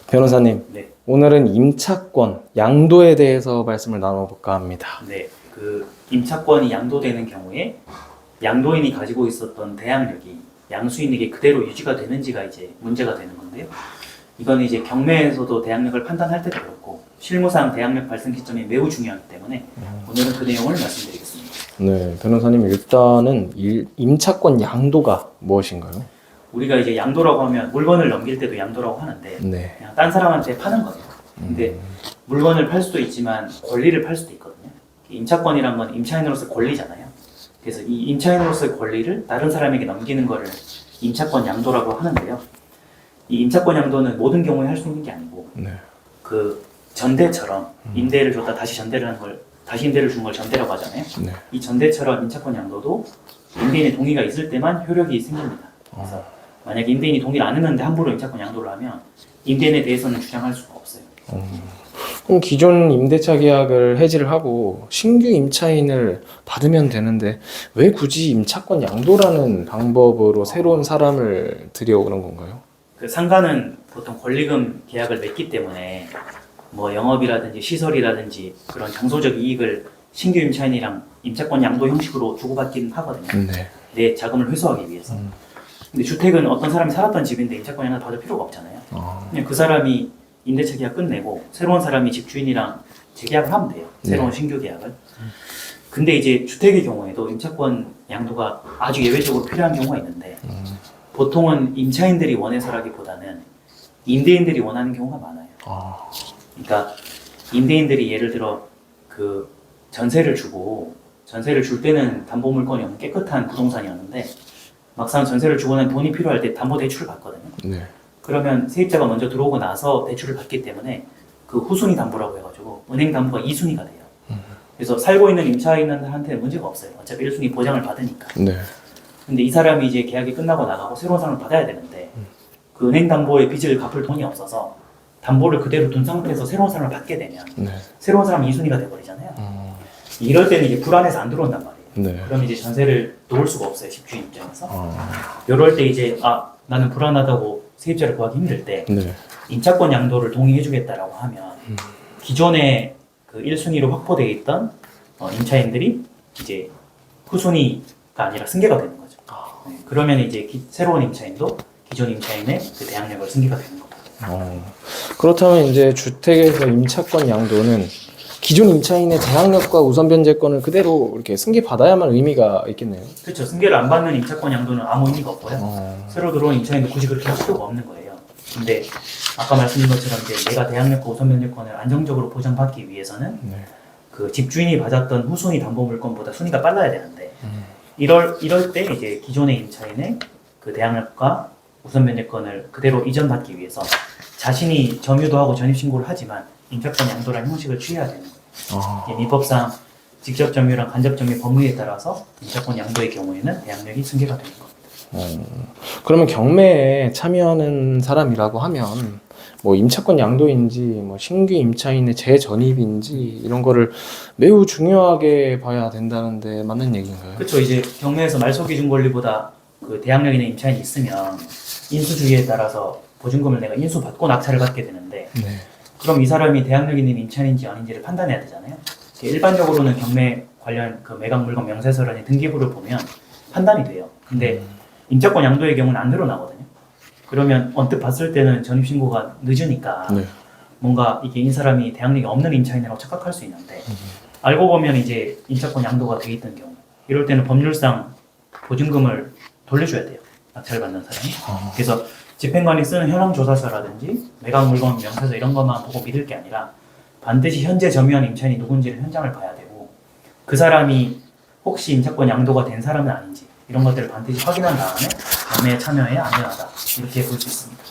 변호사님, 네, 오늘은 임차권, 양도에 대해서 말씀을 나눠볼까 합니다. 네. 그 임차권이 양도되는 경우에 양도인이 가지고 있었던 대항력이 양수인에게 그대로 유지가 되는지가 이제 문제가 되는 건데요. 이건 이제 경매에서도 대항력을 판단할 때도 그렇고 실무상 대항력 발생 시점이 매우 중요하기 때문에 오늘은 그 내용을 말씀드리겠습니다. 네, 변호사님, 일단은 임차권 양도가 무엇인가요? 우리가 이제 양도라고 하면 물건을 넘길 때도 양도라고 하는데 네. 그냥 딴 사람한테 파는 거예요. 근데 물건을 팔 수도 있지만 권리를 팔 수도 있거든요. 임차권이란 건 임차인으로서의 권리잖아요. 그래서 이 임차인으로서의 권리를 다른 사람에게 넘기는 거를 임차권 양도라고 하는데요. 이 임차권 양도는 모든 경우에 할 수 있는 게 아니고 네. 그 전대처럼 임대를 줬다 다시 전대를 하는 걸 다시 임대를 준 걸 전대라고 하잖아요. 네. 이 전대처럼 임차권 양도도 임대인의 동의가 있을 때만 효력이 생깁니다. 그래서 만약에 임대인이 동의를 안 했는데 함부로 임차권 양도를 하면 임대인에 대해서는 주장할 수가 없어요. 그럼 기존 임대차 계약을 해지를 하고 신규 임차인을 받으면 되는데 왜 굳이 임차권 양도라는 방법으로 새로운 사람을 들여오는 건가요? 그 상가는 보통 권리금 계약을 맺기 때문에 뭐 영업이라든지 시설이라든지 그런 장소적 이익을 신규 임차인이랑 임차권 양도 형식으로 주고받기는 하거든요. 네. 내 자금을 회수하기 위해서. 근데 주택은 어떤 사람이 살았던 집인데 임차권 양도 받을 필요가 없잖아요. 그냥 그 사람이 임대차 계약 끝내고 새로운 사람이 집주인이랑 재계약을 하면 돼요. 새로운 신규 계약을. 근데 이제 주택의 경우에도 임차권 양도가 아주 예외적으로 필요한 경우가 있는데 보통은 임차인들이 원해서라기보다는 임대인들이 원하는 경우가 많아요. 그러니까 임대인들이 예를 들어 그 전세를 줄 때는 담보 물건이 없는 깨끗한 부동산이었는데 막상 전세를 주고 난 돈이 필요할 때 담보 대출을 받거든요. 네. 그러면 세입자가 먼저 들어오고 나서 대출을 받기 때문에 그 후순위 담보라고 해가지고 은행 담보가 2순위가 돼요. 그래서 살고 있는 임차인한테는 문제가 없어요. 어차피 1순위 보장을 받으니까. 네. 근데 이 사람이 이제 계약이 끝나고 나가고 새로운 사람을 받아야 되는데 그 은행 담보의 빚을 갚을 돈이 없어서 담보를 그대로 둔 상태에서 새로운 사람을 받게 되면 네. 새로운 사람이 2순위가 돼버리잖아요. 이럴 때는 이제 불안해서 안 들어온단 말이에요. 네. 그럼 이제 전세를 놓을 수가 없어요. 집주인 입장에서. 이럴 때 이제 나는 불안하다고 세입자를 구하기 힘들 때 네. 임차권 양도를 동의해주겠다라고 하면 기존에 그 1순위로 확보되어 있던 임차인들이 이제 후순위가 아니라 승계가 되는 거죠. 네, 그러면 이제 새로운 임차인도 기존 임차인의 그 대항력을 승계가 되는 겁니다. 그렇다면 이제 주택에서 임차권 양도는 기존 임차인의 대항력과 우선 변제권을 그대로 이렇게 승계받아야만 의미가 있겠네요. 그렇죠. 승계를 안 받는 임차권 양도는 아무 의미가 없고요. 새로 들어온 임차인도 굳이 그렇게 할 필요가 없는 거예요. 근데 아까 말씀드린 것처럼 이제 내가 대항력과 우선 변제권을 안정적으로 보장받기 위해서는 네. 그 집주인이 받았던 후순위 담보 물건보다 순위가 빨라야 되는데 이럴 때 이제 기존의 임차인의 그 대항력과 우선 변제권을 그대로 이전받기 위해서 자신이 점유도 하고 전입신고를 하지만 임차권 양도라는 형식을 취해야 되는 거예요. 민법상 직접 점유랑 간접 점유 법무에 따라서 임차권 양도의 경우에는 대항력이 승계가 되는 겁니다. 그러면 경매에 참여하는 사람이라고 하면 뭐 임차권 양도인지 뭐 신규 임차인의 재전입인지 이런 거를 매우 중요하게 봐야 된다는데 맞는 얘기인가요? 그렇죠. 이제 경매에서 말소기준 권리보다 그 대항력 있는 임차인이 있으면 인수주의에 따라서 보증금을 내가 인수받고 낙찰을 받게 되는데 네. 그럼 이 사람이 대항력 있는 임차인인지 아닌지를 판단해야 되잖아요. 일반적으로는 경매 관련 그 매각 물건 명세서란의 등기부를 보면 판단이 돼요. 근데 임차권 양도의 경우는 안 드러나거든요. 그러면 언뜻 봤을 때는 전입신고가 늦으니까 네. 뭔가 이게 이 사람이 대항력이 없는 임차인이라고 착각할 수 있는데 알고 보면 이제 임차권 양도가 돼 있던 경우 이럴 때는 법률상 보증금을 돌려줘야 돼요. 낙찰을 받는 사람이. 그래서 집행관이 쓰는 현황조사서라든지 매각 물건 명세서 이런 것만 보고 믿을 게 아니라 반드시 현재 점유한 임차인이 누군지를 현장을 봐야 되고 그 사람이 혹시 임차권 양도가 된 사람은 아닌지 이런 것들을 반드시 확인한 다음에 경매에 참여해야 안전하다 이렇게 볼 수 있습니다.